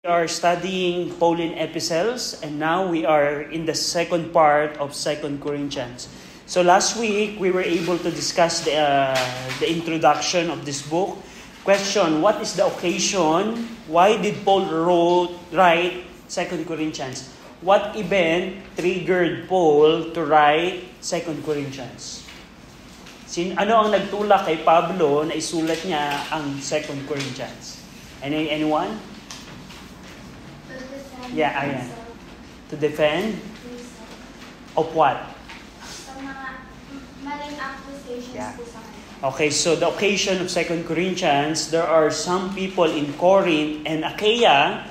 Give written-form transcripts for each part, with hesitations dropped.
We are studying Pauline epistles, and now we are in the second part of Second Corinthians. So last week, we were able to discuss the introduction of this book. Question, what is the occasion? Why did Paul write Second Corinthians? What event triggered Paul to write Second Corinthians? Ano ang nagtulak kay Pablo na isulat niya ang Second Corinthians? Anyone? Yeah, ayan. To defend? Of what? Sa mga maling accusations po sa kanya. Okay, so the occasion of 2 Corinthians, there are some people in Corinth and Achaia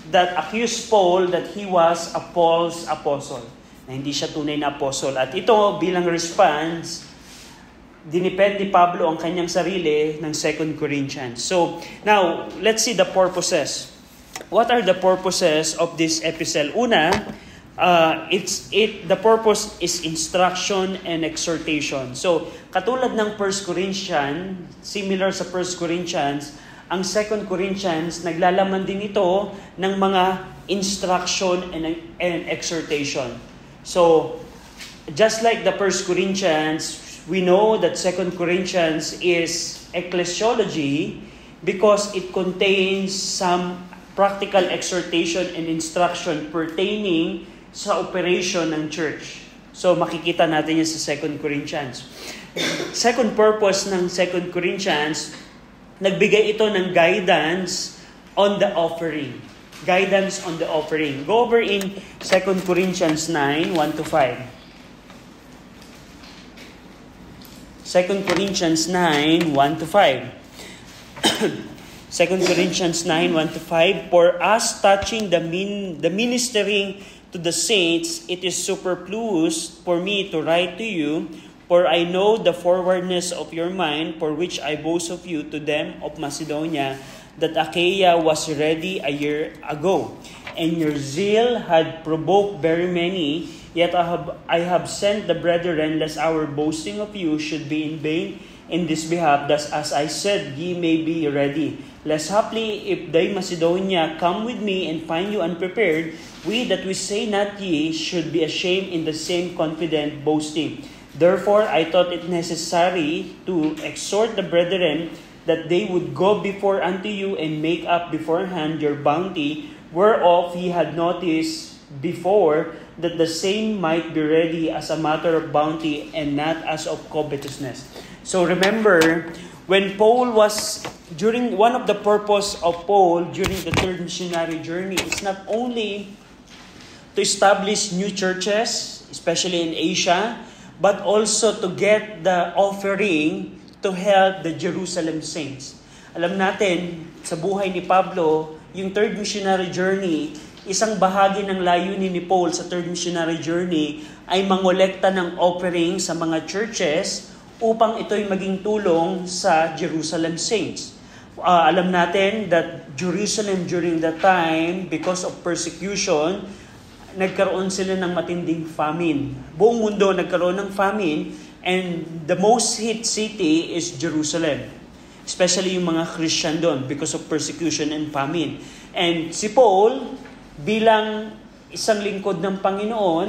that accused Paul that he was a false apostle. Na hindi siya tunay na apostle. At ito bilang response, dinepend ni Pablo ang kanyang sarili ng 2 Corinthians. So, now, let's see the purposes. What are the purposes of this epistle? Una, the purpose is instruction and exhortation. So, katulad ng 1 Corinthians, similar sa 1 Corinthians, ang 2 Corinthians, naglalaman din ito ng mga instruction and exhortation. So, just like the 1 Corinthians, we know that 2 Corinthians is ecclesiology because it contains some practical exhortation and instruction pertaining sa operation ng church. So makikita natin yan sa 2 Corinthians. Second purpose ng 2 Corinthians, nagbigay ito ng guidance on the offering. Guidance on the offering. Go over in 2 Corinthians 9, 1-5. 2 Corinthians 9, 1-5. 2 Corinthians 9, 1-5, For us touching the ministering to the saints, it is superfluous for me to write to you, for I know the forwardness of your mind, for which I boast of you to them of Macedonia, that Achaia was ready a year ago, and your zeal had provoked very many, yet I have sent the brethren, lest our boasting of you should be in vain in this behalf, thus as I said, ye may be ready. Lest haply, if they Macedonia come with me and find you unprepared, we that we say not ye should be ashamed in the same confident boasting. Therefore, I thought it necessary to exhort the brethren that they would go before unto you and make up beforehand your bounty, whereof ye had noticed before, that the same might be ready as a matter of bounty and not as of covetousness. So remember, when Paul was, during one of the purpose of Paul during the third missionary journey is not only to establish new churches, especially in Asia, but also to get the offering to help the Jerusalem saints. Alam natin, sa buhay ni Pablo, yung third missionary journey, isang bahagi ng layunin ni Paul sa third missionary journey ay mangolekta ng offering sa mga churches upang ito'y maging tulong sa Jerusalem saints. Alam natin that Jerusalem during that time, because of persecution, nagkaroon sila ng matinding famine. Buong mundo nagkaroon ng famine, and the most hit city is Jerusalem. Especially yung mga Christian doon because of persecution and famine. And si Paul, bilang isang lingkod ng Panginoon,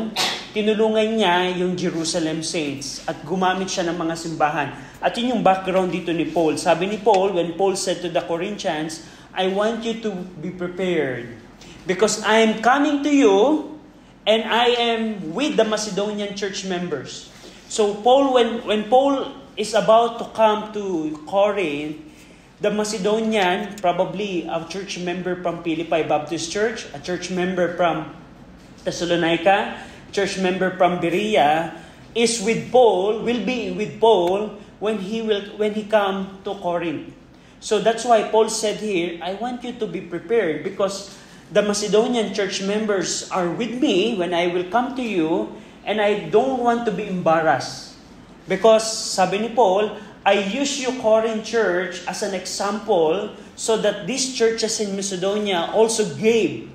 tinulungan niya yung Jerusalem saints at gumamit siya ng mga simbahan. At yun yung background dito ni Paul. Sabi ni Paul, when Paul said to the Corinthians, I want you to be prepared because I am coming to you and I am with the Macedonian church members. So Paul, when Paul is about to come to Corinth, the Macedonian, probably a church member from Philippi Baptist Church, a church member from Thessalonica, church member from Berea, is with Paul, will be with Paul when he come to Corinth. So that's why Paul said here, I want you to be prepared because the Macedonian church members are with me when I will come to you, and I don't want to be embarrassed. Because, sabi ni Paul, I use you, Corinth church, as an example so that these churches in Macedonia also gave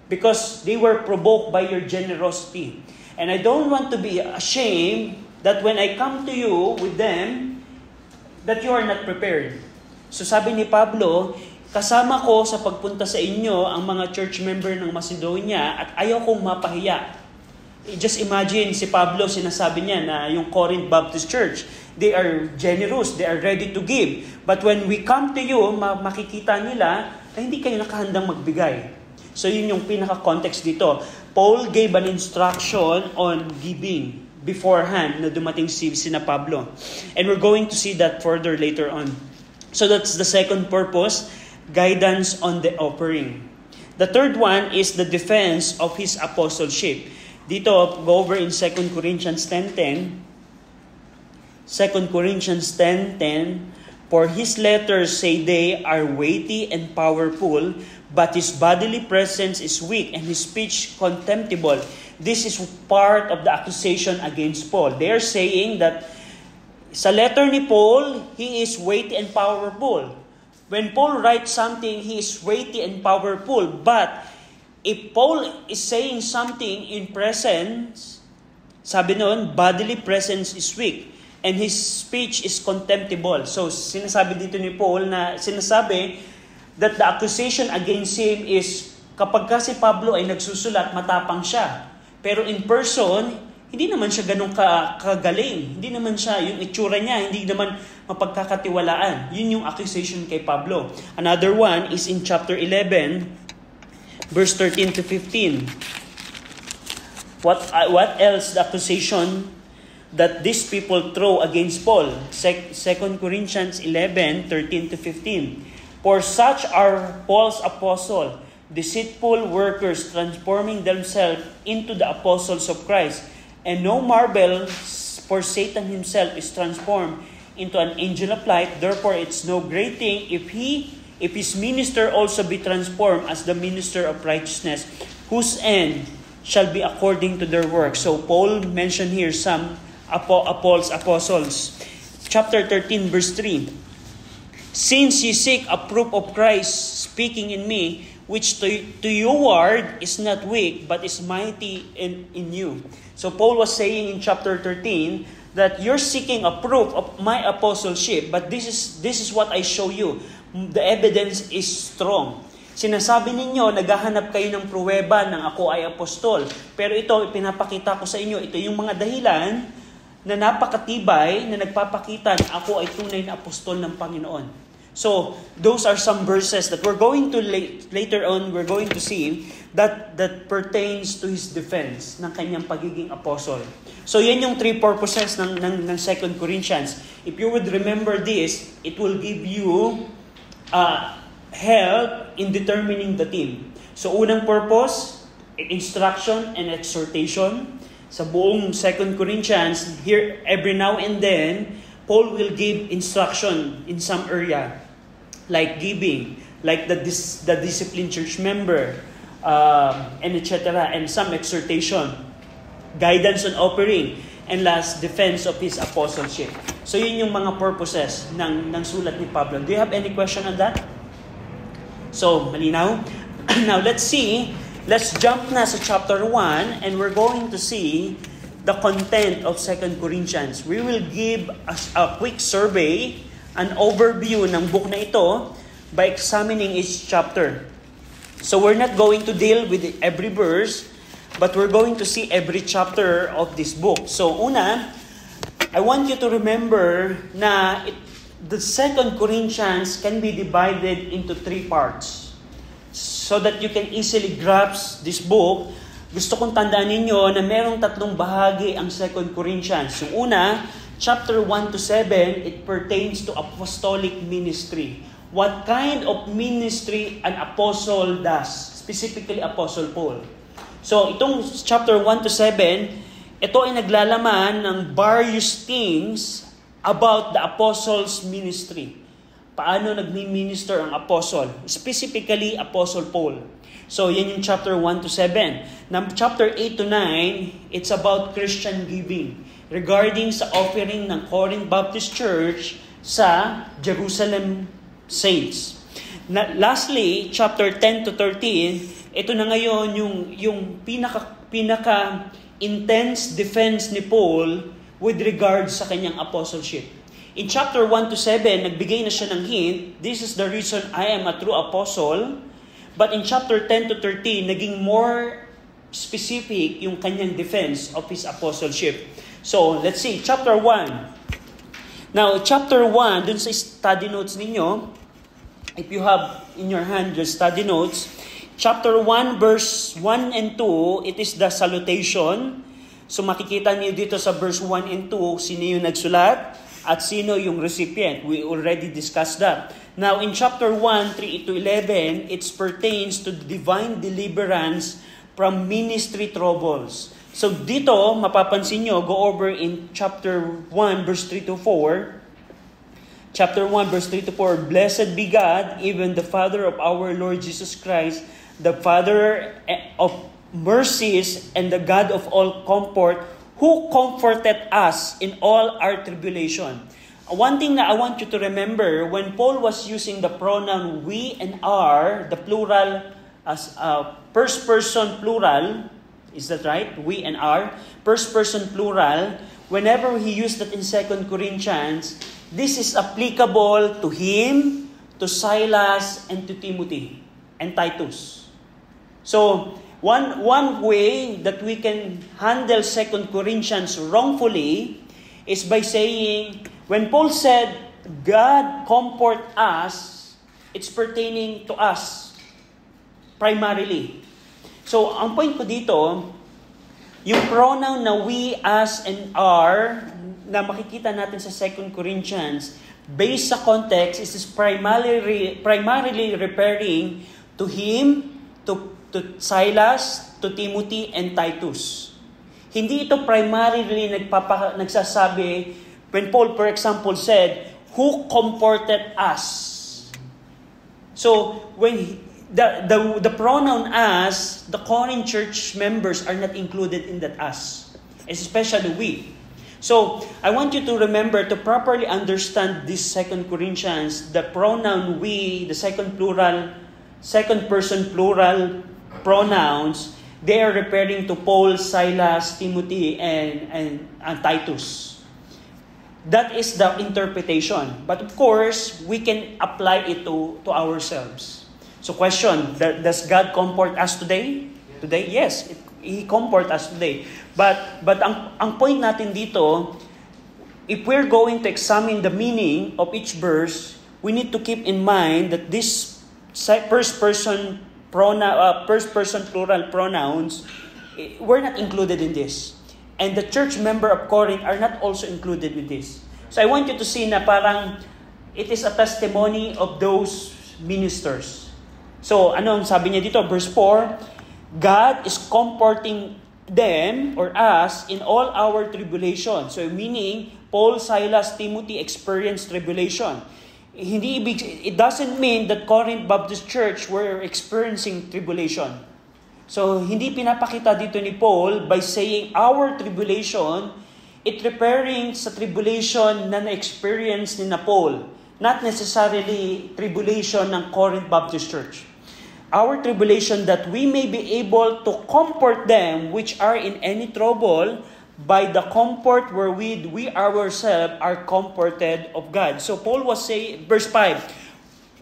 because they were provoked by your generosity. And I don't want to be ashamed that when I come to you with them, that you are not prepared. So sabi ni Pablo, kasama ko sa pagpunta sa inyo ang mga church member ng Macedonia at ayaw kong mapahiya. Just imagine si Pablo, sinasabi niya na yung Corinth Baptist Church, they are generous, they are ready to give. But when we come to you, makikita nila na hindi kayo nakahandang magbigay. So yun yung pinaka-context dito. Paul gave an instruction on giving beforehand na dumating si na Pablo. And we're going to see that further later on. So that's the second purpose, guidance on the offering. The third one is the defense of his apostleship. Dito, go over in 2 Corinthians 10:10. 2 Corinthians 10:10, for his letters say they are weighty and powerful, but his bodily presence is weak and his speech contemptible. This is part of the accusation against Paul. They are saying that sa letter ni Paul, he is weighty and powerful. When Paul writes something, he is weighty and powerful. But if Paul is saying something in presence, sabi noon, bodily presence is weak and his speech is contemptible. So sinasabi dito ni Paul na sinasabi that the accusation against him is kapag kasi Pablo ay nagsusulat, matapang siya. Pero in person, hindi naman siya ganun kagaling. Hindi naman siya, yung itsura niya, hindi naman mapagkakatiwalaan. Yun yung accusation kay Pablo. Another one is in chapter 11, verse 13 to 15. What else the accusation that these people throw against Paul? 2 Corinthians 11, 13 to 15. For such are Paul's apostle, deceitful workers transforming themselves into the apostles of Christ. And no marvel, for Satan himself is transformed into an angel of light. Therefore, it's no great thing if his minister also be transformed as the minister of righteousness, whose end shall be according to their work. So Paul mentioned here some Paul's apostles. Chapter 13, verse 3. Since ye seek a proof of Christ speaking in me, which to your word is not weak, but is mighty in you. So Paul was saying in chapter 13 that you're seeking a proof of my apostleship, but this is what I show you. The evidence is strong. Sinasabi ninyo, naghahanap kayo ng pruweba ng ako ay apostol. Pero ito, ipinapakita ko sa inyo, ito yung mga dahilan na napakatibay na nagpapakita na ako ay tunay na apostol ng Panginoon. So, those are some verses that we're going to later on, we're going to see that pertains to his defense ng kanyang pagiging apostle. So, yan yung three purposes ng 2 Corinthians. If you would remember this, it will give you help in determining the theme. So, unang purpose, instruction and exhortation. Sa buong 2 Corinthians, here every now and then, Paul will give instruction in some area, like giving, like the disciplined church member, and etc., and some exhortation, guidance on offering, and last, defense of his apostleship. So yun yung mga purposes ng sulat ni Pablo. Do you have any question on that? So, malinaw? Now, let's jump na sa chapter 1, and we're going to see the content of 2 Corinthians. We will give a quick survey, an overview ng book na ito by examining each chapter. So we're not going to deal with every verse, but we're going to see every chapter of this book. So una, I want you to remember na the 2 Corinthians can be divided into 3 parts so that you can easily grasp this book. Gusto kong tandaan ninyo na merong 3 bahagi ang 2 Corinthians. Yung una, chapter 1 to 7, it pertains to apostolic ministry. What kind of ministry an apostle does, specifically Apostle Paul. So, itong chapter 1 to 7, ito ay naglalaman ng various things about the apostles' ministry. Paano nagmi-minister ang apostle, specifically Apostle Paul. So, yan yung chapter 1 to 7. Now, chapter 8 to 9, it's about Christian giving regarding sa offering ng Corinth Baptist Church sa Jerusalem Saints. Lastly, chapter 10 to 13, ito na ngayon yung pinaka intense defense ni Paul with regard sa kanyang apostleship. In chapter 1 to 7, nagbigay na siya ng hint, this is the reason I am a true apostle. But in chapter 10 to 13, naging more specific yung kanyang defense of his apostleship. So, let's see, chapter 1. Now, chapter 1, dun sa study notes ninyo, if you have in your hand your study notes, chapter 1, verse 1 and 2, it is the salutation. So makikita niyo dito sa verse 1 and 2, sino yung nagsulat at sino yung recipient. We already discussed that. Now, in chapter 1, 3 to 11, it pertains to divine deliverance from ministry troubles. So dito, mapapansin nyo, go over in chapter 1, verse 3 to 4. Chapter 1, verse 3 to 4, Blessed be God, even the Father of our Lord Jesus Christ, the Father of mercies and the God of all comfort, who comforted us in all our tribulation. One thing that I want you to remember, when Paul was using the pronoun we and our, the plural as first person plural, is that right? We and our, first person plural, whenever he used that in 2 Corinthians, this is applicable to him, to Silas, and to Timothy, and Titus. So, one way that we can handle 2 Corinthians wrongfully is by saying, when Paul said, God comfort us, it's pertaining to us, primarily. So, ang point ko dito, yung pronoun na we, us, and are, na makikita natin sa 2 Corinthians, based sa context, it is primarily referring to him, to Silas, to Timothy, and Titus. Hindi ito primarily nagsasabi, when Paul, for example, said, who comforted us? So, when the pronoun us, the Corinth church members are not included in that us, especially we. So, I want you to remember to properly understand this 2 Corinthians, the pronoun we, the second person plural pronouns, they are referring to Paul, Silas, Timothy, and Titus. That is the interpretation. But of course, we can apply it to ourselves. So question, does God comfort us today? Today? Yes, He comfort us today. But ang point natin dito, if we're going to examine the meaning of each verse, we need to keep in mind that this first person plural pronouns were not included in this. And the church member of Corinth are not also included with this. So I want you to see na parang it is a testimony of those ministers. So, ano ang sabi niya dito? Verse 4, God is comforting them or us in all our tribulation. So, meaning, Paul, Silas, Timothy experienced tribulation. It doesn't mean that Corinth Baptist Church were experiencing tribulation. So, hindi pinapakita dito ni Paul by saying our tribulation, it referring sa tribulation na na-experience ni na Paul. Not necessarily tribulation ng Corinth Baptist Church. Our tribulation that we may be able to comfort them which are in any trouble by the comfort wherewith we ourselves are comforted of God. So Paul was saying, verse 5,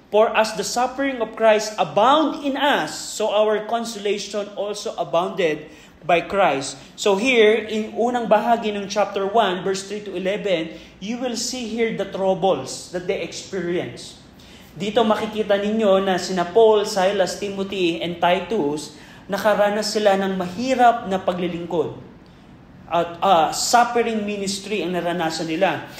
for as the suffering of Christ abound in us, so our consolation also abounded by Christ. So here, in unang bahagi ng chapter 1, verse 3 to 11, you will see here the troubles that they experience. Dito makikita ninyo na sina Paul, Silas, Timothy, and Titus, nakaranas sila ng mahirap na paglilingkod. At suffering ministry ang naranasan nila.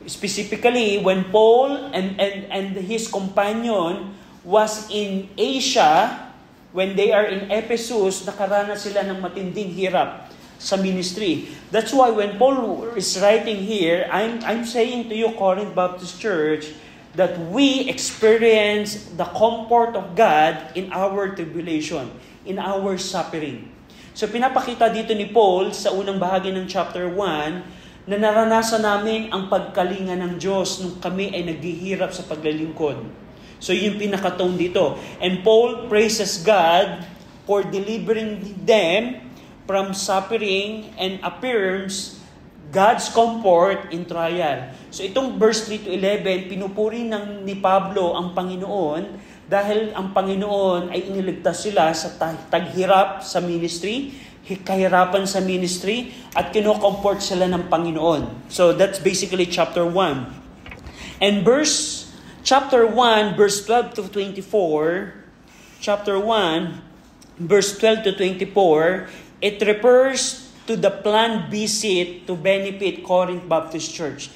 Specifically, when Paul and his companion was in Asia, when they are in Ephesus, nakaranas sila ng matinding hirap sa ministry. That's why when Paul is writing here, I'm saying to you, Corinth Baptist Church, that we experience the comfort of God in our tribulation, in our suffering. So pinapakita dito ni Paul sa unang bahagi ng chapter 1 na naranasan namin ang pagkalinga ng Diyos nung kami ay naghihirap sa paglilingkod. So yun pinakatone dito. And Paul praises God for delivering them from suffering and affirms God's comfort in trial. So itong verse 3 to 11, pinupuri ni Pablo ang Panginoon dahil ang Panginoon ay iniligtas sila sa taghirap sa ministry, kahirapan sa ministry, at kino-comfort sila ng Panginoon. So that's basically chapter 1. And chapter 1, verse 12 to 24, chapter 1, verse 12 to 24, it refers to the planned visit to benefit Corinth Baptist Church.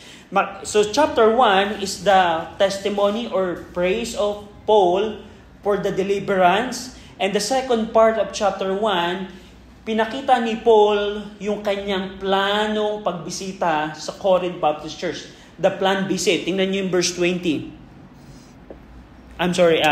So chapter 1 is the testimony or praise of Paul for the deliverance. And the second part of chapter 1, pinakita ni Paul yung kanyang planong pagbisita sa Corinth Baptist Church. The planned visit. Tingnan niyo yung verse 20. I'm sorry.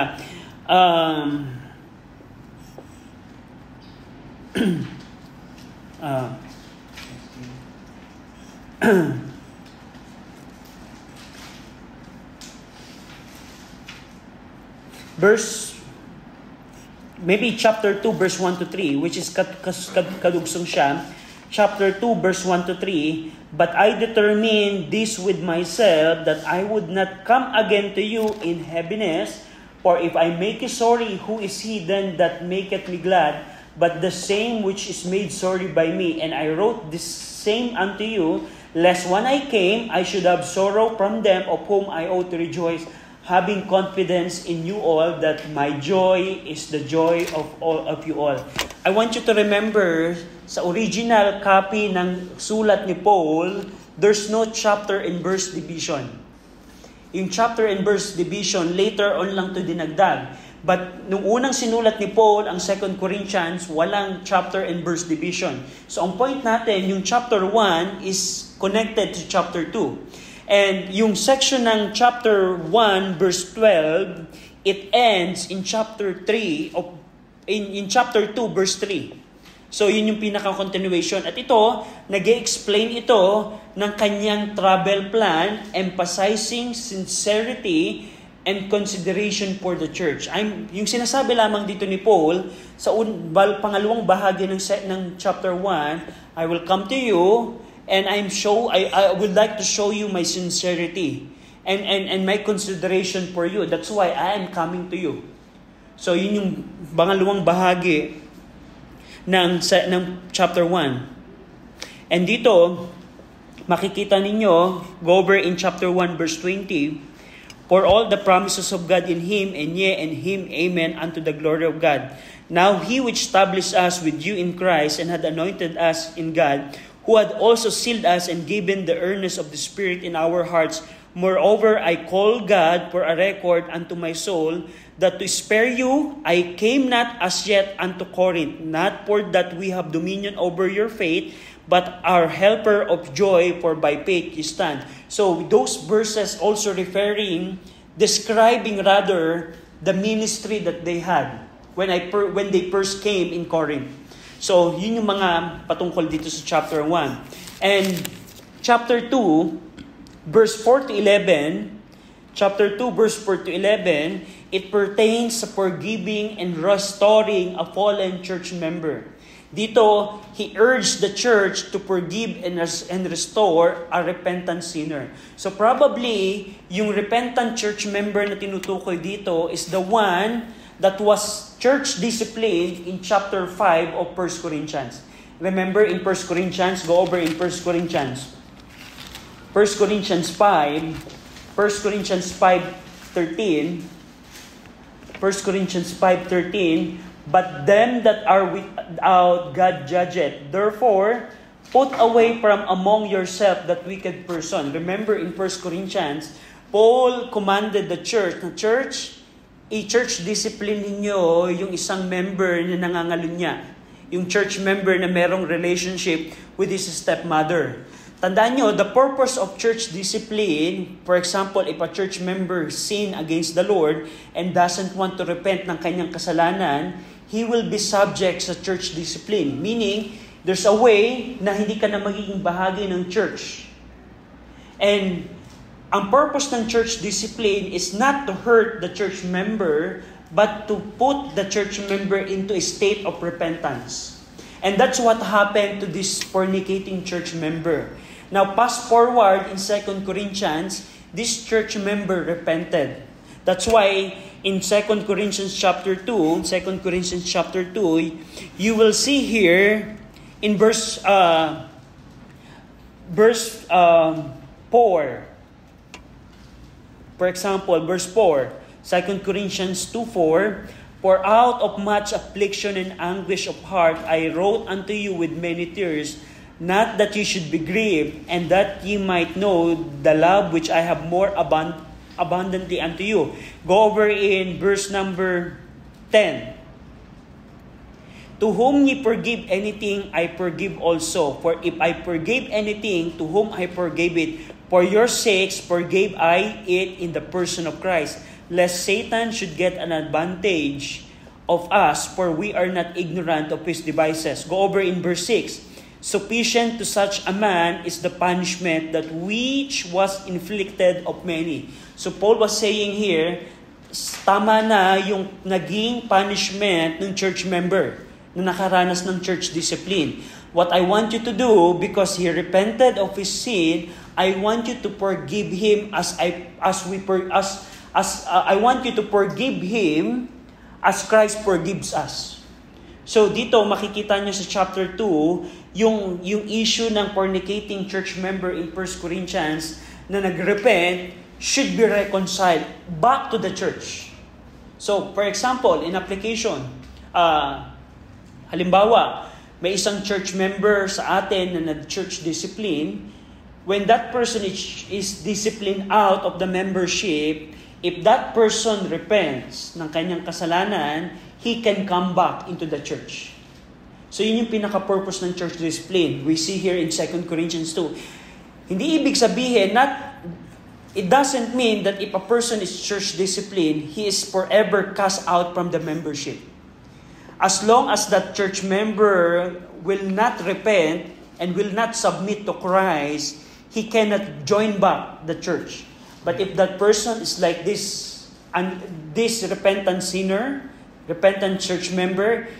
Maybe chapter 2 verse 1 to 3, which is kadugsong siya. Chapter 2 verse 1 to 3, but I determined this with myself, that I would not come again to you in heaviness, for if I make you sorry, who is he then that maketh me glad, but the same which is made sorry by me? And I wrote this same unto you, lest when I came, I should have sorrow from them of whom I ought to rejoice, having confidence in you all, that my joy is the joy of all of you all. I want you to remember, sa original copy ng sulat ni Paul, there's no chapter and verse division. Yung chapter and verse division, later on lang to dinagdag. But nung unang sinulat ni Paul, ang 2 Corinthians, walang chapter and verse division. So ang point natin, yung chapter 1 is connected to chapter 2. And yung section ng chapter 1 verse 12, it ends in chapter 3 in chapter 2 verse 3. So yun yung pinaka-continuation. At ito, nag-explain ito ng kanyang travel plan, emphasizing sincerity and consideration for the church. Yung sinasabi lamang dito ni Paul sa pangalawang bahagi ng chapter 1, I will come to you and I would like to show you my sincerity and my consideration for you. That's why I am coming to you. So yun yung pangalawang bahagi ng chapter 1. And dito, makikita ninyo, go over in chapter 1 verse 20, for all the promises of God in Him, and yea, and Him, amen, unto the glory of God. Now He which established us with you in Christ, and had anointed us in God, who had also sealed us and given the earnest of the Spirit in our hearts. Moreover, I call God for a record unto my soul, that to spare you, I came not as yet unto Corinth, not for that we have dominion over your faith, but our helper of joy, for by faith you stand. So those verses also describing rather the ministry that they had when they first came in Corinth. So yun yung mga patungkol dito sa chapter 1. And chapter 2, verse 4 to 11, chapter 2, verse 4 to 11, it pertains sa forgiving and restoring a fallen church member. Dito, he urged the church to forgive and restore a repentant sinner. So probably, yung repentant church member na tinutukoy dito is the one that was church disciplined in chapter 5 of 1 Corinthians. Remember in 1 Corinthians, go over in 1 Corinthians. 1 Corinthians 5, 1 Corinthians 5:13, 1 Corinthians 5:13, but them that are without God judgeth. Therefore, put away from among yourself that wicked person. Remember in 1 Corinthians, Paul commanded the church, i-church discipline ninyo yung isang member na nangangalunya. Yung church member na merong relationship with his stepmother. Tandaan nyo, the purpose of church discipline, for example, if a church member sin against the Lord and doesn't want to repent ng kanyang kasalanan, he will be subject sa church discipline. Meaning, there's a way na hindi ka na magiging bahagi ng church. And ang purpose ng church discipline is not to hurt the church member, but to put the church member into a state of repentance. And that's what happened to this fornicating church member. Now, fast forward in 2 Corinthians, this church member repented. That's why in 2 Corinthians chapter 2, you will see here in verse 4. For example, verse 4, 2 Corinthians 2:4, "For out of much affliction and anguish of heart I wrote unto you with many tears, not that ye should be grieved, and that ye might know the love which I have more abundantly unto you." Go over in verse number 10. "To whom ye forgive anything, I forgive also. For if I forgave anything, to whom I forgave it, for your sakes forgave I it in the person of Christ, lest Satan should get an advantage of us, for we are not ignorant of his devices." Go over in verse 6. "Sufficient to such a man is the punishment that which was inflicted of many." So Paul was saying here, tama na yung naging punishment ng church member na nakaranas ng church discipline. What I want you to do, because he repented of his sin, I want you to forgive him I want you to forgive him as Christ forgives us. So dito makikita nyo sa chapter 2 yung issue ng fornicating church member in 1 Corinthians na nagrepent should be reconciled back to the church. So for example, in application, halimbawa, may isang church member sa atin na nag-church discipline. When that person is disciplined out of the membership, if that person repents ng kanyang kasalanan, he can come back into the church. So yun yung pinaka-purpose ng church discipline. We see here in 2 Corinthians 2. Hindi ibig sabihin, it doesn't mean that if a person is church discipline, he is forever cast out from the membership. As long as that church member will not repent and will not submit to Christ, he cannot join back the church. But if that person is like this repentant sinner, repentant church member,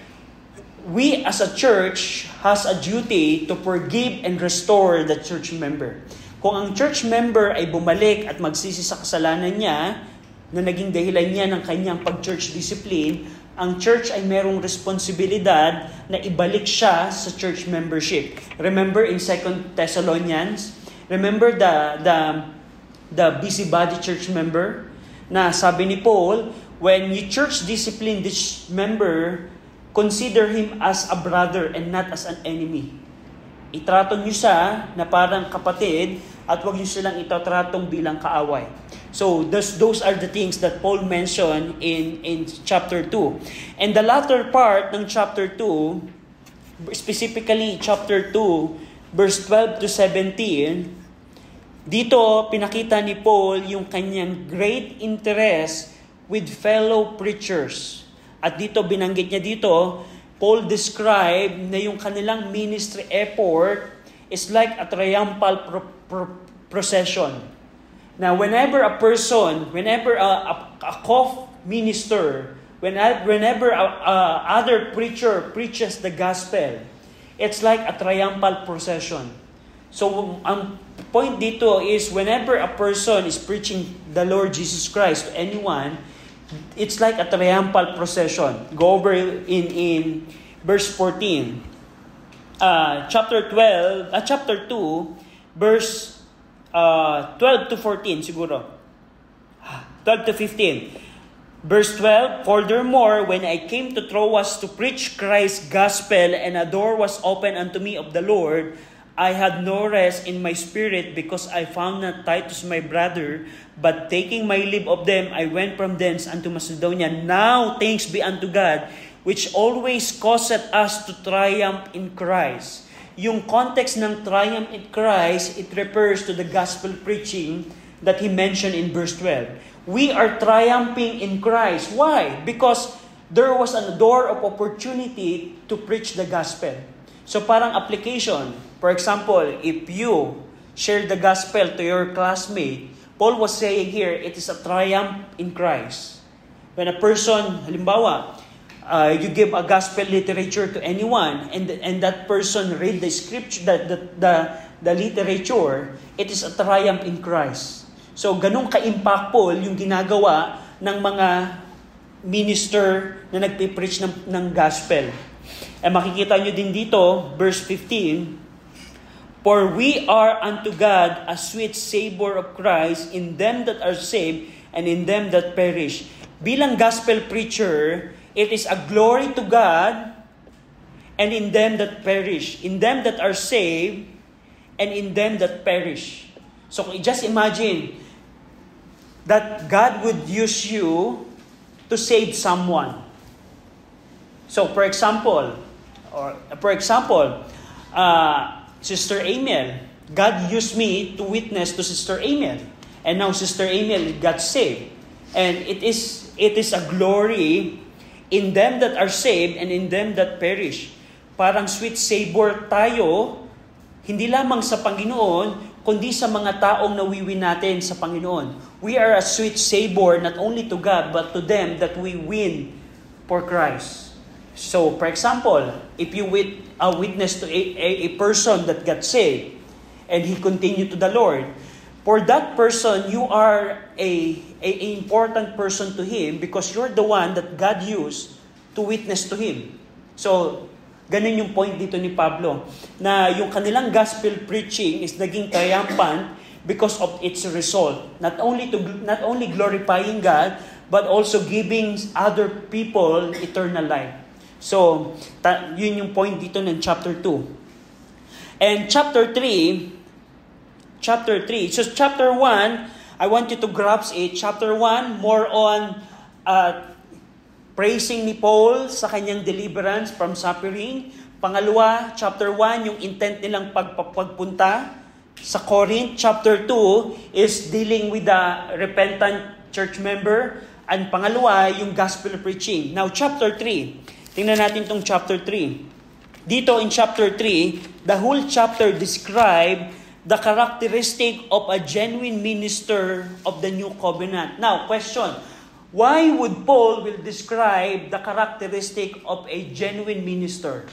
we as a church has a duty to forgive and restore the church member. Kung ang church member ay bumalik at magsisi sa kasalanan niya, na naging dahilan niya ng kanyang pag-church discipline, ang church ay merong responsibilidad na ibalik siya sa church membership. Remember in 2 Thessalonians, remember the busybody church member na sabi ni Paul, when you church discipline this member, consider him as a brother and not as an enemy. Itrato niyo siya na parang kapatid at huwag niyo silang itatratong bilang kaaway. So those are the things that Paul mentioned in chapter 2. And the latter part ng chapter 2, specifically chapter 2, verse 12 to 17, dito pinakita ni Paul yung kanyang great interest with fellow preachers. At dito binanggit niya dito, Paul described na yung kanilang ministry effort is like a triumphal procession. Now, whenever a co-minister, whenever other preacher preaches the gospel, it's like a triumphal procession. So, ang point dito is whenever a person is preaching the Lord Jesus Christ to anyone, it's like a triumphal procession. Go over in verse 14. Chapter 2, verse 12 to 14 siguro. 12 to 15. Verse 12, "Furthermore, when I came to Troas to preach Christ's gospel, and a door was opened unto me of the Lord, I had no rest in my spirit, because I found not Titus my brother, but taking my leave of them, I went from thence unto Macedonia. Now thanks be unto God, which always causeth us to triumph in Christ." Yung context ng triumph in Christ, it refers to the gospel preaching that he mentioned in verse 12. We are triumphing in Christ. Why? Because there was a door of opportunity to preach the gospel. So parang application. For example, if you share the gospel to your classmate, Paul was saying here, it is a triumph in Christ. When a person, halimbawa, you give a gospel literature to anyone, and that person read the scripture, the literature, it is a triumph in Christ. So, ganun ka-impactful yung ginagawa ng mga minister na nagpipreach ng gospel. Makikita nyo din dito, verse 15, "For we are unto God a sweet savor of Christ in them that are saved and in them that perish." Bilang gospel preacher, it is a glory to God and in them that perish. In them that are saved and in them that perish. So just imagine that God would use you to save someone. So for example, Sister Amel, God used me to witness to Sister Amel. And now Sister Amel got saved. And it is a glory in them that are saved and in them that perish. Parang sweet savor tayo, hindi lamang sa Panginoon, kundi sa mga taong nawiwin natin sa Panginoon. We are a sweet savor not only to God, but to them that we win for Christ. So, for example, if you witness to a person that got saved and he continued to the Lord, for that person, you are a important person to him because you're the one that God used to witness to him. So, ganun yung point dito ni Pablo, na yung kanilang gospel preaching is naging triumphant because of its result. Not only glorifying God, but also giving other people eternal life. So, yun yung point dito ng chapter 2. And chapter 3, so chapter 1, I want you to grasp it. Chapter 1, more on praising ni Paul sa kanyang deliverance from suffering. Pangalawa, chapter 1, yung intent nilang pagpunta sa Corinth. Chapter 2 is dealing with the repentant church member. And pangalawa, yung gospel preaching. Now, chapter 3. Tingnan natin itong chapter 3. Dito in chapter 3, the whole chapter describe the characteristic of a genuine minister of the new covenant. Now, question, why would Paul will describe the characteristic of a genuine minister?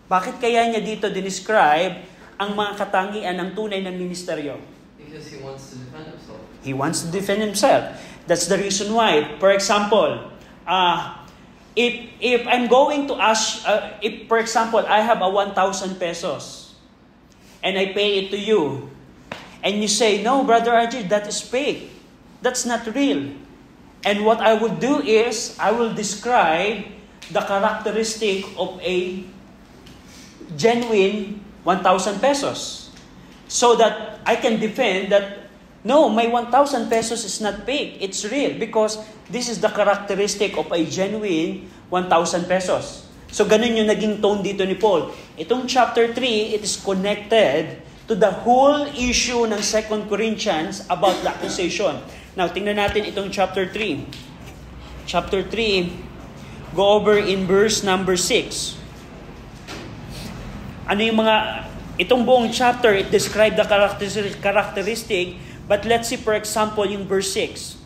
Bakit kaya niya dito describe ang mga katangian ng tunay na ministeryo? Because he wants to defend himself. He wants to defend himself. That's the reason why. For example, if I'm going to ask, if for example, I have a 1,000 pesos and I pay it to you, and you say, "No, Brother RJ, that is fake. That's not real." And what I would do is, I will describe the characteristic of a genuine 1,000 pesos so that I can defend that, no, my 1,000 pesos is not fake. It's real because this is the characteristic of a genuine 1,000 pesos. So, ganun yung naging tone dito ni Paul. Itong chapter 3, it is connected to the whole issue ng 2 Corinthians about the accusation. Now, tingnan natin itong chapter 3. Chapter 3, go over in verse number 6. Ano yung itong buong chapter, it describes the characteristic, but let's see, for example, yung verse 6.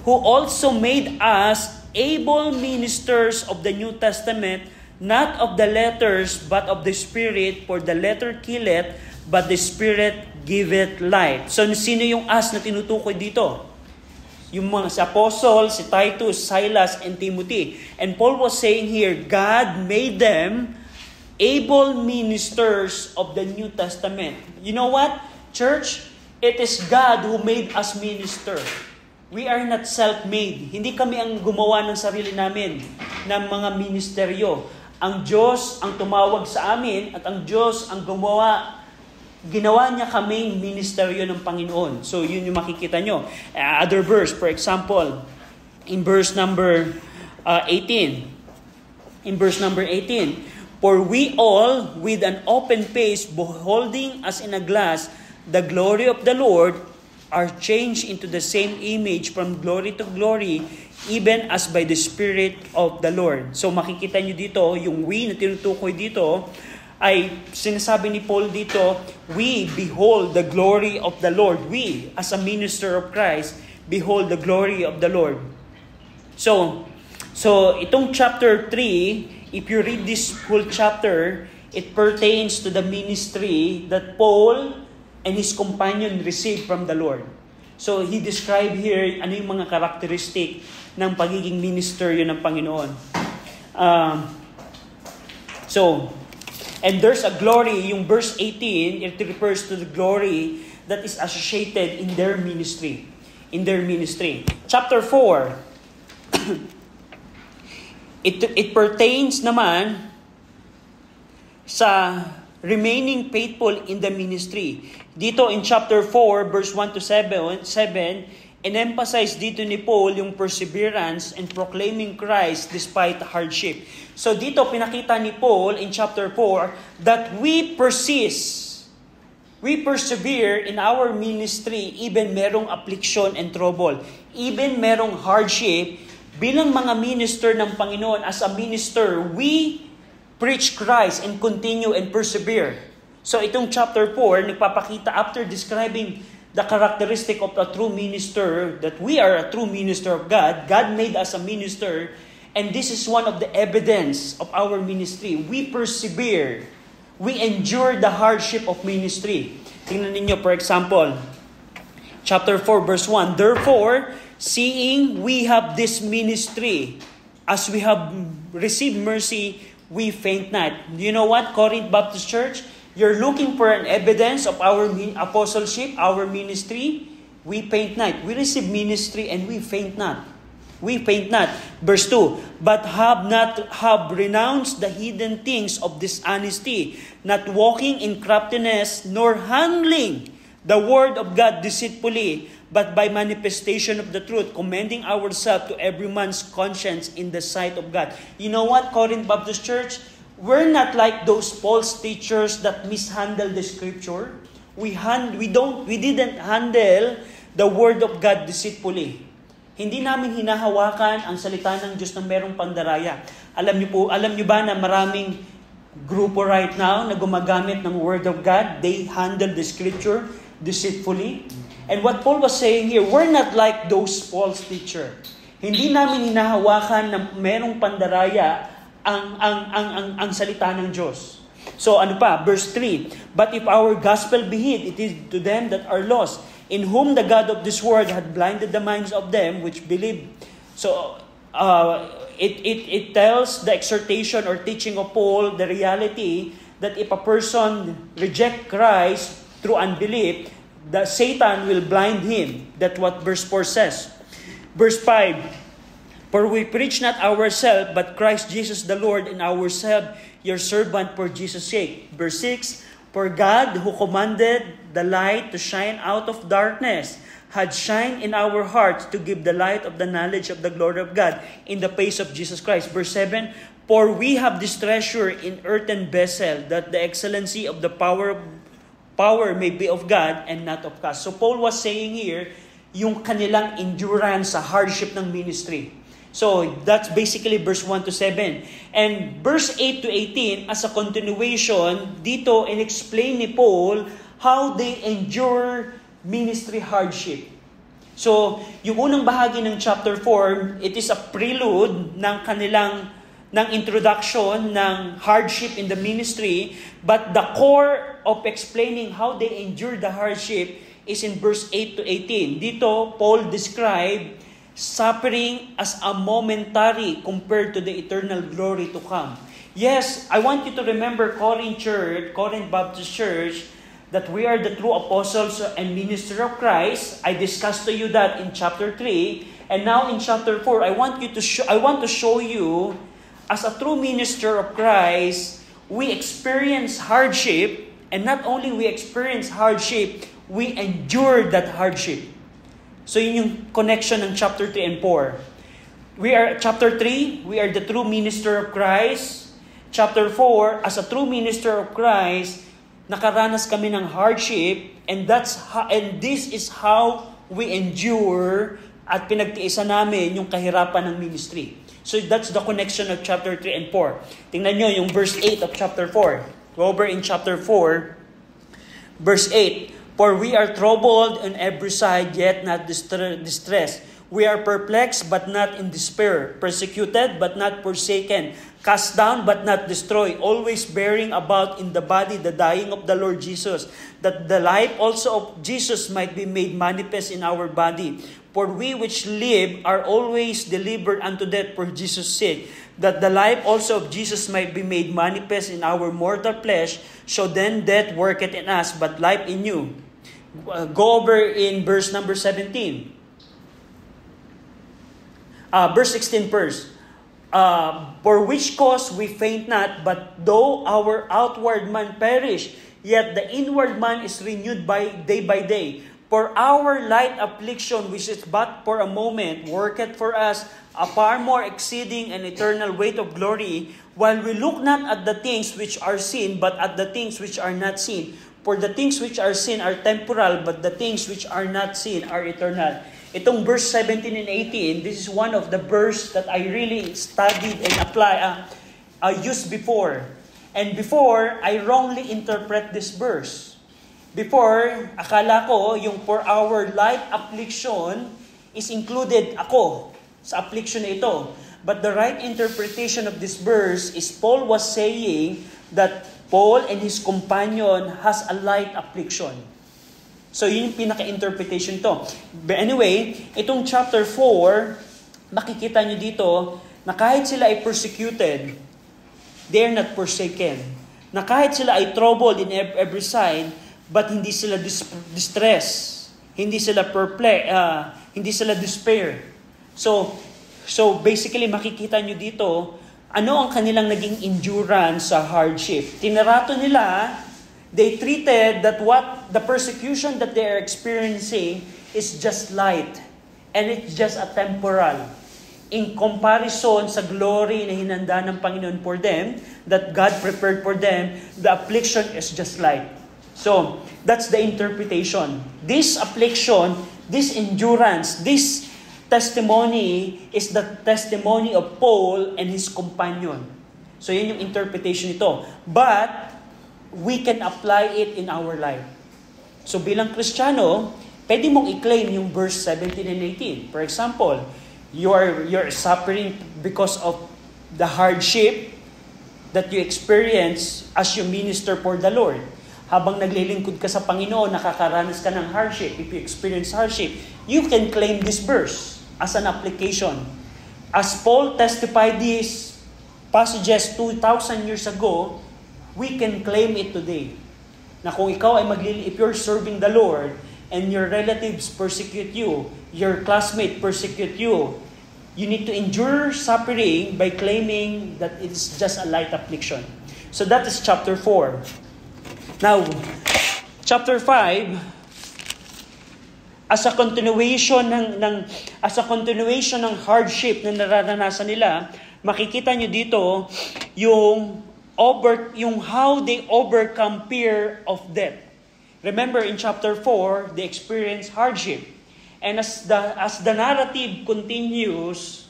Who also made us able ministers of the New Testament, not of the letters, but of the Spirit, for the letter killeth, but the Spirit giveth life. So, sino yung us na tinutukoy dito? Yung mga si Apostle, si Titus, Silas, and Timothy. And Paul was saying here, God made them able ministers of the New Testament. You know what, church? It is God who made us minister. We are not self-made. Hindi kami ang gumawa ng sarili namin ng mga ministeryo. Ang Diyos ang tumawag sa amin at ang Diyos ang ginawa niya kaming ministeryo ng Panginoon. So, yun yung makikita nyo. Other verse, for example, in verse number 18. In verse number 18, for we all, with an open face, beholding as in a glass the glory of the Lord, are changed into the same image from glory to glory, even as by the Spirit of the Lord. So makikita nyo dito, yung we na tinutukoy dito, ay sinasabi ni Paul dito, we behold the glory of the Lord. We, as a minister of Christ, behold the glory of the Lord. So itong chapter 3, if you read this whole chapter, it pertains to the ministry that Paul and his companion received from the Lord. So he described here ano yung mga characteristic ng pagiging minister yun ng Panginoon. And there's a glory, yung verse 18, it refers to the glory that is associated in their ministry. Chapter 4, it pertains naman sa remaining faithful in the ministry. Dito in chapter 4, verse 1 to 7, in-emphasize dito ni Paul yung perseverance and proclaiming Christ despite hardship. So dito pinakita ni Paul in chapter 4 that we persevere in our ministry even merong affliction and trouble, even merong hardship. Bilang mga minister ng Panginoon, as a minister, we preach Christ and continue and persevere. So itong chapter 4, nagpapakita after describing the characteristic of a true minister, that we are a true minister of God. God made us a minister, and this is one of the evidence of our ministry. We persevere. We endure the hardship of ministry. Tingnan ninyo, for example, chapter 4, verse 1, therefore, seeing we have this ministry, as we have received mercy, we faint not. You know what, Corinth Baptist Church? You're looking for an evidence of our apostleship, our ministry. We faint not. We receive ministry and we faint not. We faint not. Verse 2, but have renounced the hidden things of dishonesty, not walking in craftiness, nor handling the word of God deceitfully, but by manifestation of the truth, commending ourselves to every man's conscience in the sight of God. You know what, Corinth Baptist Church? We're not like those false teachers that mishandle the scripture. We didn't handle the word of God deceitfully. Hindi namin hinahawakan ang salita ng Diyos na merong pandaraya. Alam niyo ba na maraming grupo right now na gumagamit ng word of God? They handle the scripture deceitfully. And what Paul was saying here, we're not like those false teachers. Hindi namin hinahawakan na merong pandaraya ang salita ng Diyos. So ano pa? Verse 3, but if our gospel be hid, it is to them that are lost, in whom the God of this world had blinded the minds of them which believe. So it tells the exhortation or teaching of Paul the reality that if a person reject Christ through unbelief, that Satan will blind him. That's what verse 4 says. Verse 5, for we preach not ourselves, but Christ Jesus the Lord, and ourselves your servant for Jesus' sake. Verse 6, for God, who commanded the light to shine out of darkness, had shined in our hearts to give the light of the knowledge of the glory of God in the face of Jesus Christ. Verse 7, for we have this treasure in earthen vessel, that the excellency of the power may be of God and not of us. So Paul was saying here, yung kanilang endurance sa hardship ng ministry. So that's basically verse 1 to 7. And verse 8 to 18, as a continuation, dito in-explain ni Paul how they endure ministry hardship. So, yung unang bahagi ng chapter 4, it is a prelude ng introduction ng hardship in the ministry, but the core of explaining how they endure the hardship is in verse 8 to 18. Dito, Paul described suffering as a momentary compared to the eternal glory to come. Yes, I want you to remember Corinth Baptist Church, that we are the true apostles and ministers of Christ. I discussed to you that in chapter 3, and now in chapter 4, I want to show you, as a true minister of Christ, we experience hardship, and not only we experience hardship, we endure that hardship. So yun yung connection ng chapter 3 and 4. Chapter 3, we are the true minister of Christ. Chapter 4, as a true minister of Christ, nakaranas kami ng hardship, and this is how we endure at pinagtiisan namin yung kahirapan ng ministry. So that's the connection of chapter 3 and 4. Tingnan nyo yung verse 8 of chapter 4. Go over in chapter 4, verse 8. For we are troubled on every side, yet not distressed. We are perplexed but not in despair, persecuted but not forsaken, cast down but not destroyed, always bearing about in the body the dying of the Lord Jesus, that the life also of Jesus might be made manifest in our body. For we which live are always delivered unto death for Jesus' sake, that the life also of Jesus might be made manifest in our mortal flesh. So then death worketh in us, but life in you. Go over in verse number 17. Verse 16 first. For which cause we faint not, but though our outward man perish, yet the inward man is renewed by day. For our light affliction, which is but for a moment, worketh for us a far more exceeding and eternal weight of glory, while we look not at the things which are seen, but at the things which are not seen. For the things which are seen are temporal, but the things which are not seen are eternal. Itong verse 17 and 18, this is one of the verse that I really studied and used before. And before, I wrongly interpret this verse. Before, akala ko yung for our light affliction is included ako sa affliction na ito. But the right interpretation of this verse is Paul was saying that Paul and his companion has a light affliction. So, yun yung pinaka-interpretation to. But anyway, itong chapter 4, makikita nyo dito na kahit sila ay persecuted, they are not forsaken. Na kahit sila ay troubled in every side, but hindi sila distress, hindi sila perplex, hindi sila despair. So basically, makikita nyo dito, ano ang kanilang naging endurance sa hardship. Tinarato nila, they treated that what the persecution that they are experiencing is just light. And it's just a temporal. In comparison sa glory na hinanda ng Panginoon for them, that God prepared for them, the affliction is just light. So, that's the interpretation. This affliction, this endurance, this testimony is the testimony of Paul and his companion. So, yun yung interpretation nito. But, we can apply it in our life. So bilang Kristiyano, pwede mong i-claim yung verse 17 and 18. For example, you're suffering because of the hardship that you experience as you minister for the Lord. Habang naglilingkod ka sa Panginoon, nakakaranas ka ng hardship. If you experience hardship, you can claim this verse as an application. As Paul testified these passages 2,000 years ago, we can claim it today. Na kung ikaw ay if you're serving the Lord and your relatives persecute you, your classmate persecute you, you need to endure suffering by claiming that it's just a light affliction. So that is chapter 4. Now, chapter 5, as a continuation ng hardship na nararanasan nila, makikita nyo dito yung how they overcome fear of death. Remember in chapter 4, they experience hardship. And as the narrative continues,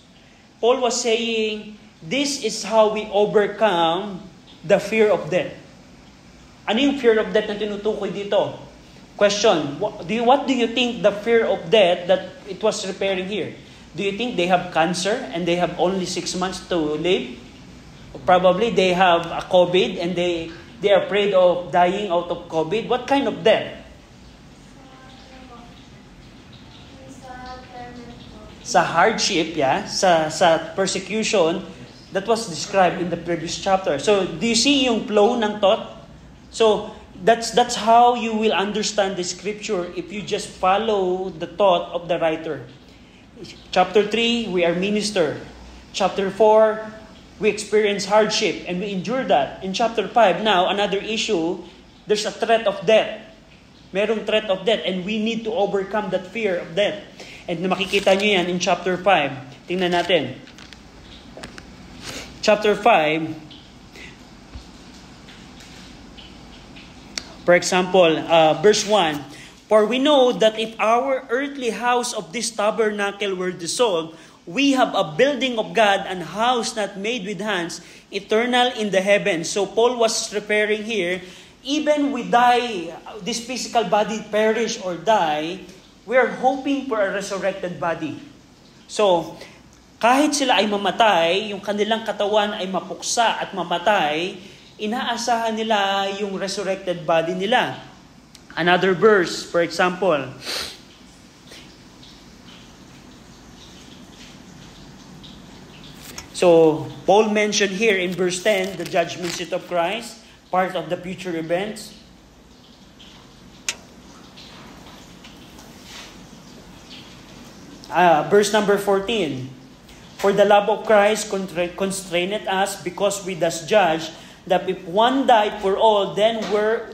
Paul was saying, this is how we overcome the fear of death. Ano yung fear of death na tinutukoy dito? Question, what do you think the fear of death that it was referring here? Do you think they have cancer and they have only 6 months to live? Probably they have a COVID and they are afraid of dying out of COVID. What kind of death? Sa hardship, sa persecution that was described in the previous chapter. So, do you see yung flow ng thought? So, that's how you will understand the scripture if you just follow the thought of the writer. Chapter 3, we are minister. Chapter 4, we experience hardship and we endure that. In chapter 5, now, another issue, there's a threat of death. Merong threat of death and we need to overcome that fear of death. And makikita nyo yan in chapter 5. Tingnan natin. Chapter 5, for example, verse 1, for we know that if our earthly house of this tabernacle were dissolved, we have a building of God, an house not made with hands, eternal in the heavens. So Paul was referring here, even we die, this physical body perish or die, we are hoping for a resurrected body. So, kahit sila ay mamatay, yung kanilang katawan ay mapuksa at mamatay, inaasahan nila yung resurrected body nila. Another verse, for example, so, Paul mentioned here in verse 10, the judgment seat of Christ, part of the future events. Verse number 14. For the love of Christ constraineth us, because we thus judge that if one died for all, then we're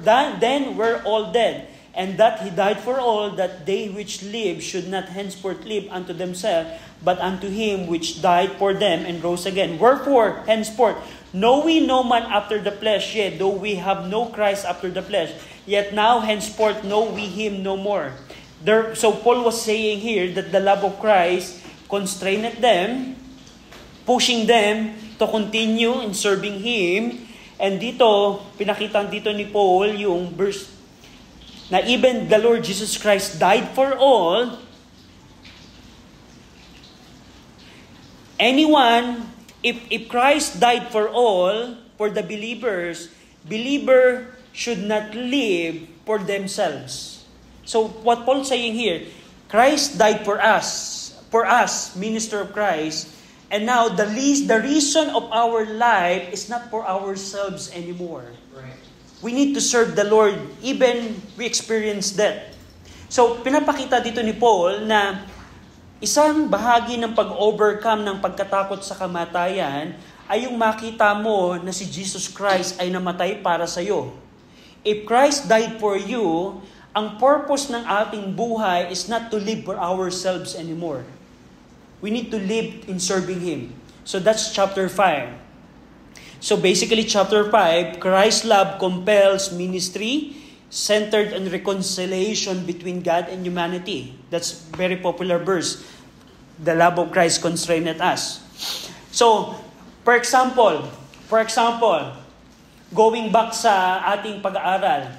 all dead. And that he died for all, that they which live should not henceforth live unto themselves, but unto him which died for them and rose again. Wherefore, henceforth, know we no man after the flesh, yet though we have no Christ after the flesh, yet now henceforth know we him no more. So Paul was saying here that the love of Christ constrained them, pushing them to continue in serving Him. And dito, pinakita dito ni Paul yung verse na even the Lord Jesus Christ died for all. Anyone, if Christ died for all, for the believers, believer should not live for themselves. So what Paul's saying here, Christ died for us, minister of Christ, and now the reason of our life is not for ourselves anymore. Right. We need to serve the Lord even we experience death. So pinapakita dito ni Paul na isang bahagi ng pag-overcome ng pagkatakot sa kamatayan ay yung makita mo na si Jesus Christ ay namatay para sa iyo. If Christ died for you, ang purpose ng ating buhay is not to live for ourselves anymore. We need to live in serving Him. So that's chapter 5. So basically chapter 5, Christ's love compels ministry centered on reconciliation between God and humanity. That's very popular verse. The love of Christ constrained us. So, for example, going back sa ating pag-aaral,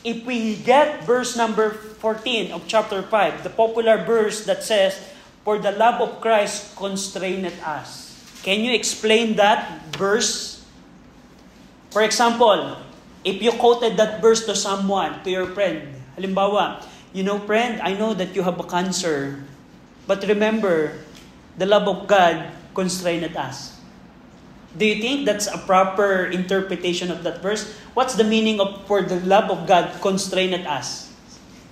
if we get verse number 14 of chapter 5, the popular verse that says, "For the love of Christ constrained us." Can you explain that verse? For example, if you quoted that verse to someone, to your friend, halimbawa, friend, I know that you have a cancer, but remember, the love of God constrained us. Do you think that's a proper interpretation of that verse? What's the meaning of "for the love of God constrained us"?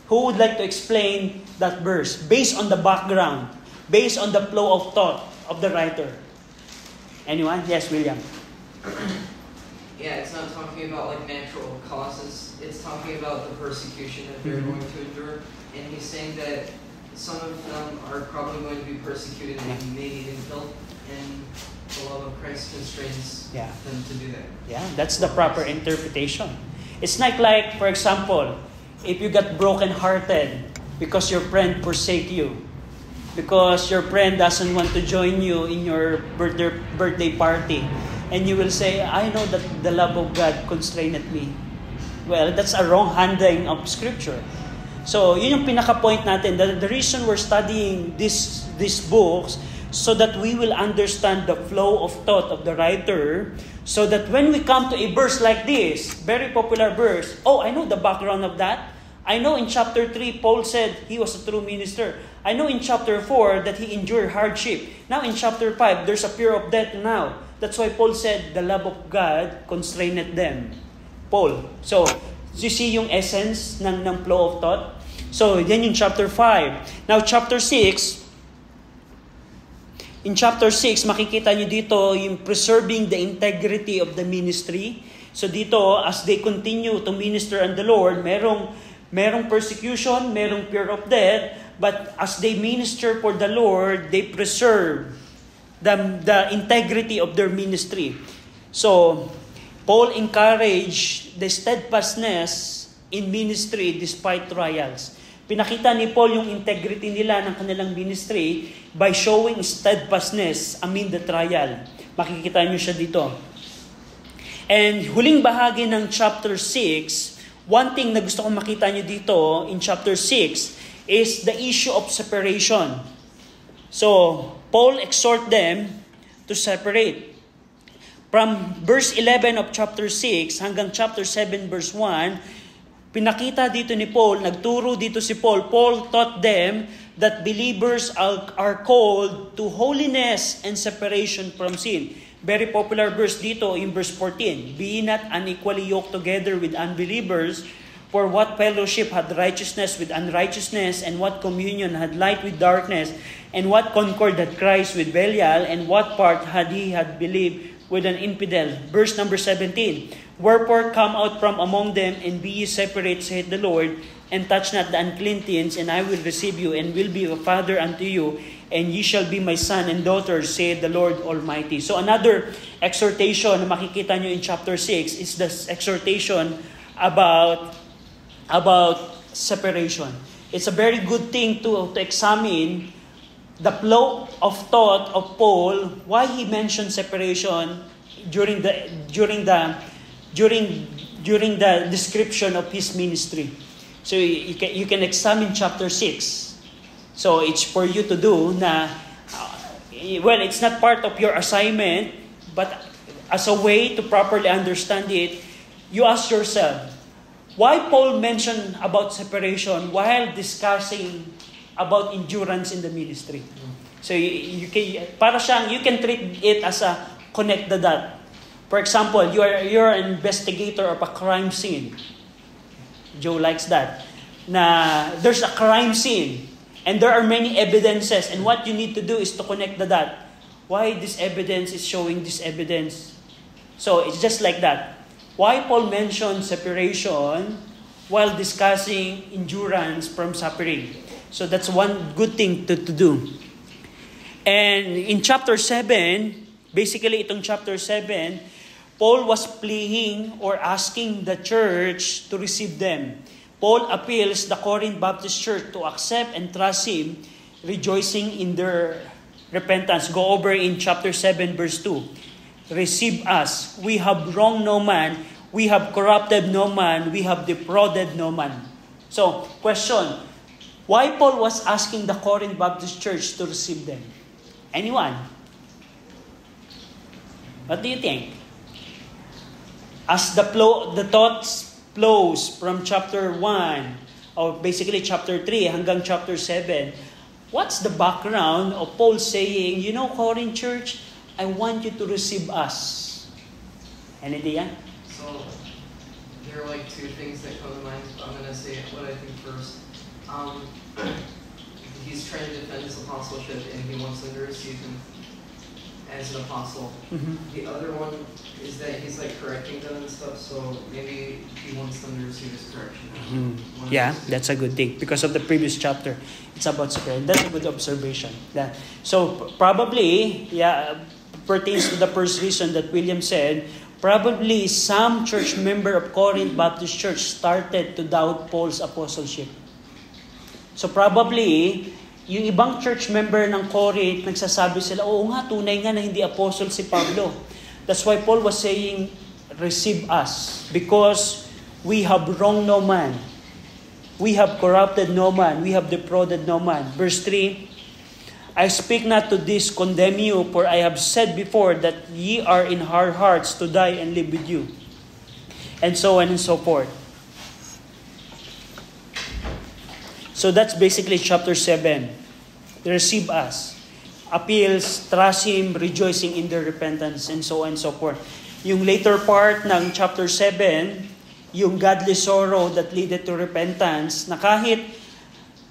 Who would like to explain that verse based on the background, based on the flow of thought of the writer? Anyone? Yes, William. Yeah, it's not talking about like natural causes. It's talking about the persecution that they're going to endure. And he's saying that some of them are probably going to be persecuted and maybe even killed. And the love of Christ constrains them to do that. Yeah, that's the proper interpretation. It's not like, for example, if you got broken-hearted because your friend forsake you, because your friend doesn't want to join you in your birthday party, and you will say, I know that the love of God constrained me. Well, that's a wrong handling of Scripture. So, yun yung pinaka-point natin. The reason we're studying these books, so that we will understand the flow of thought of the writer, so that when we come to a verse like this, very popular verse, I know the background of that. I know in chapter 3, Paul said he was a true minister. I know in chapter 4 that he endured hardship. Now in chapter 5, there's a fear of death now. That's why Paul said, the love of God constrained them. Paul. So, you see yung essence ng flow of thought? So, yan yung chapter 5. Now, chapter 6, in chapter 6, makikita nyo dito yung preserving the integrity of the ministry. So dito, as they continue to minister on the Lord, merong persecution, merong fear of death, but as they minister for the Lord, they preserve the integrity of their ministry. So, Paul encouraged the steadfastness in ministry despite trials. Pinakita ni Paul yung integrity nila ng kanilang ministry by showing steadfastness amid the trial. Makikita nyo siya dito. And huling bahagi ng chapter 6, one thing na gusto kong makita nyo dito in chapter 6 is the issue of separation. So, Paul exhort them to separate. From verse 11 of chapter 6 hanggang chapter 7 verse 1, pinakita dito ni Paul, nagturo dito si Paul. Paul taught them that believers are called to holiness and separation from sin. Very popular verse dito in verse 14. Be not unequally yoked together with unbelievers, for what fellowship had righteousness with unrighteousness, and what communion had light with darkness, and what concord had Christ with Belial, and what part had he had believed with an infidel. Verse number 17. Wherefore come out from among them, and be ye separate, saith the Lord, and touch not the unclean things, and I will receive you, and will be a father unto you, and ye shall be my son and daughters, saith the Lord Almighty. So another exhortation na makikita nyo in chapter 6 is the exhortation about separation. It's a very good thing to examine the flow of thought of Paul, why he mentioned separation during the description of his ministry. So you can examine chapter 6. So it's for you to do na, well, it's not part of your assignment, but as a way to properly understand it, you ask yourself, why Paul mentioned about separation while discussing about endurance in the ministry? So you can treat it as a connect the dot. For example, you're an investigator of a crime scene. Joe likes that. Na there's a crime scene and there are many evidences, and what you need to do is to connect the dot. Why this evidence is showing this evidence? So it's just like that. Why Paul mentioned separation while discussing endurance from suffering? So that's one good thing to do. And in chapter 7, basically itong chapter 7, Paul was pleading or asking the church to receive them. Paul appeals the Corinth Baptist Church to accept and trust him, rejoicing in their repentance. Go over in chapter 7 verse 2. Receive us. We have wronged no man. We have corrupted no man. We have defrauded no man. So, question. Why Paul was asking the Corinth Baptist Church to receive them? Anyone? What do you think? As the thoughts flows from chapter 1, or basically chapter 3 hanggang chapter 7, what's the background of Paul saying, you know, Corinth Church, I want you to receive us? Any idea? So, there are like two things that come to mind. I'm going to say what I think first. He's trying to defend his apostleship, and he wants them to receive him as an apostle. Mm-hmm. The other one is that he's like correcting them and stuff, so maybe he wants them to receive his correction. Mm-hmm. Yeah, that's a good thing. Because of the previous chapter, it's about separation. That's a good observation. Yeah. So probably, pertains to the first reason that William said, probably some church member of Corinth Baptist Church started to doubt Paul's apostleship. So probably, yung ibang church member ng Corinth, nagsasabi sila, oo nga, tunay nga na hindi apostle si Pablo. That's why Paul was saying, receive us, because we have wronged no man. We have corrupted no man. We have defrauded no man. Verse 3, I speak not to this condemn you, for I have said before that ye are in hard hearts to die and live with you. And so on and so forth. So that's basically chapter 7. Receive us. Appeals, trust Him, rejoicing in their repentance, and so on and so forth. Yung later part ng chapter 7, yung godly sorrow that leaded to repentance, na kahit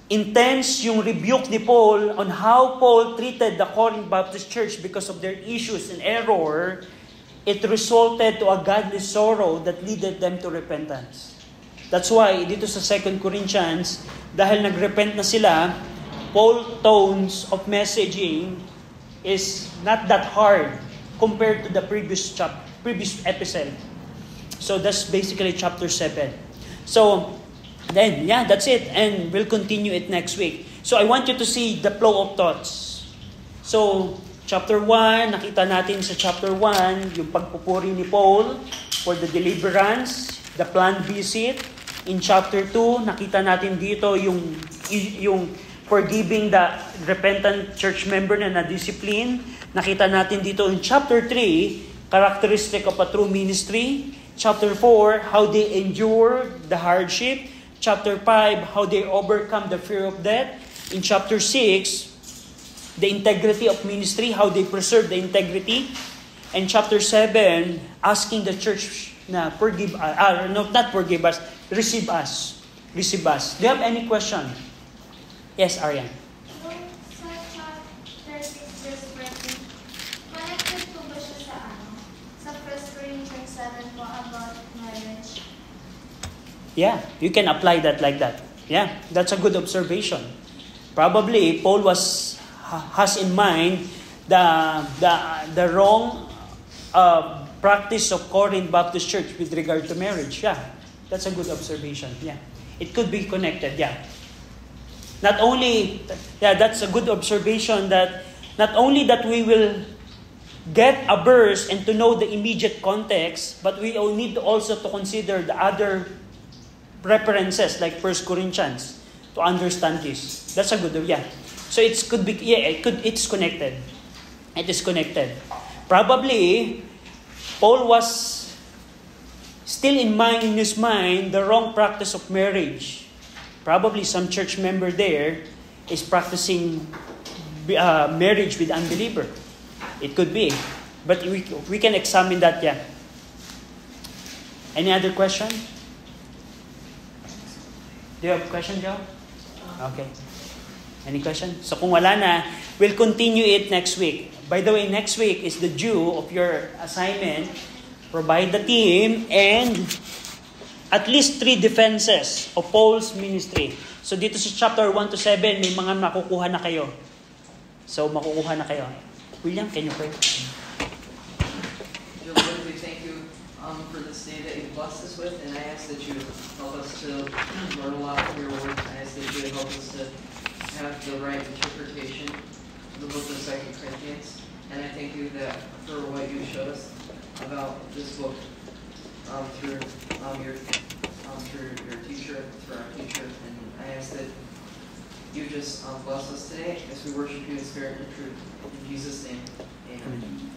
intense yung rebuke ni Paul on how Paul treated the Corinth Baptist Church because of their issues and error, it resulted to a godly sorrow that leaded them to repentance. That's why, dito sa 2 Corinthians, dahil nagrepent na sila, Paul's tones of messaging is not that hard compared to the previous episode. So that's basically chapter 7. So, then, that's it. And we'll continue it next week. So I want you to see the flow of thoughts. So, chapter 1, nakita natin sa chapter 1, yung pagpupuri ni Paul for the deliverance, the planned visit. In chapter 2, nakita natin dito yung forgiving the repentant church member na na-discipline. Nakita natin dito in chapter 3, characteristic of a true ministry. Chapter 4, how they endure the hardship. Chapter 5, how they overcome the fear of death. In chapter 6, the integrity of ministry, how they preserve the integrity. And chapter 7, asking the church na forgive us, not forgive us, receive us. Receive us. Do you have any question? Yes, Arian. Yung sa chapter 6 verse 14, connected po ba siya sa 1 Corinthians 7 po about marriage? Yeah, you can apply that like that. Yeah, that's a good observation. Probably Paul has in mind the wrong practice of Corinth Baptist Church with regard to marriage. Yeah, that's a good observation. Yeah, it could be connected. Yeah, not only that's a good observation that not only that we will get a verse and to know the immediate context, but we all need also to consider the other references like 1 Corinthians to understand this. That's a good, yeah. So it's connected. It is connected. Probably, Paul was still in his mind the wrong practice of marriage. Probably some church member there is practicing marriage with unbeliever. It could be. But we can examine that, yeah. Any other question? Do you have a question, Joe? Okay. Any question? So kung wala na, we'll continue it next week. By the way, next week is the due of your assignment. Provide the team and at least 3 defenses of Paul's ministry. So dito sa chapter 1 to 7, may mga makukuha na kayo. So makukuha na kayo. William, can you pray? Lord, we thank you for this day that you blessed us with, and I ask that you help us to learn a lot from your word. I ask that you help us to have the right interpretation of the book of 2 Corinthians. And I thank you that for what you showed us about this book through your teacher, through our teacher. And I ask that you just bless us today as we worship you in spirit and truth. In Jesus' name, amen.